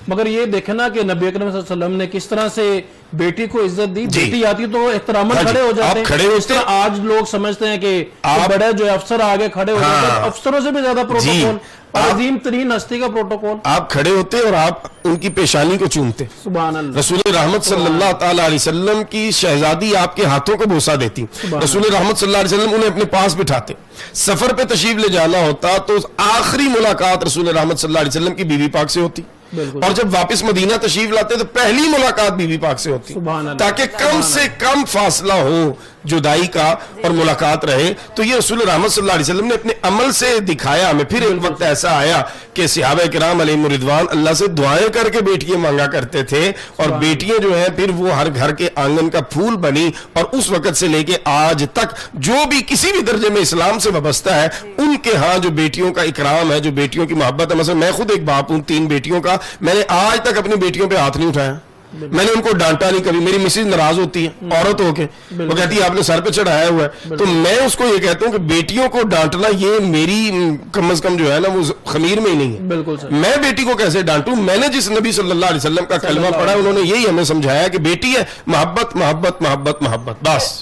مگر یہ دیکھیں نا کہ نبی اکرم صلی اللہ علیہ وسلم نے کس طرح سے بیٹی کو عزت دی. بیٹی آتی تو احتراماً کھڑے ہو جاتے ہیں. اس طرح آج لوگ سمجھتے ہیں کہ بڑے جو افسر آگے کھڑے ہو جاتے ہیں, افسروں سے بھی زیادہ پروٹوکول, عظیم ترین ہستی کا پروٹوکول. آپ کھڑے ہوتے اور آپ ان کی پیشانی کو چومتے. سبحان اللہ. رسول رحمت صلی اللہ تعالی علیہ وسلم کی شہزادی آپ کے ہاتھوں کو بوسہ دیتی. رسول رحمت صلی اللہ علیہ وسلم انہیں اپنے پاس بٹھاتے. سفر پہ تشریف لے جانا ہوتا تو آخری ملاقات رسول رحمت صلی اللہ علیہ وسلم کی بیوی پاک سے ہوتی, اور جب واپس مدینہ تشریف لاتے تو پہلی ملاقات بیوی پاک سے ہوتی, تاکہ کم سے کم فاصلہ ہو جدائی کا اور ملاقات رہے. تو یہ رسول رحمت صلی اللہ علیہ وسلم نے اپنے عمل سے دکھایا ہمیں. پھر ایک وقت ایسا آیا کہ صحابہ کرام علیہم رضوان اللہ سے دعائیں کر کے بیٹیاں مانگا کرتے تھے, اور بیٹیاں جو ہیں پھر وہ ہر گھر کے آنگن کا پھول بنی. اور اس وقت سے لے کے آج تک جو بھی کسی بھی درجے میں اسلام سے وابستہ ہے, ان کے ہاں جو بیٹیوں کا اکرام ہے, جو بیٹیوں کی محبت ہے. مثلا میں خود ایک باپ ہوں 3 بیٹیوں کا, میں نے آج تک اپنی بیٹیوں پہ ہاتھ نہیں اٹھایا, میں نے ان کو ڈانٹا نہیں کبھی. میری مسز ناراض ہوتی ہے عورت ہو کے, وہ کہتی ہے آپ نے سر پہ چڑھایا ہوا ہے, تو میں اس کو یہ کہتا ہوں کہ بیٹیوں کو ڈانٹنا یہ میری کم از کم جو ہے نا وہ خمیر میں ہی نہیں ہے. بالکل میں بیٹی کو کیسے ڈانٹوں؟ میں نے جس نبی صلی اللہ علیہ وسلم کا کلمہ پڑھا انہوں نے یہی ہمیں سمجھایا کہ بیٹی ہے محبت محبت محبت محبت, بس.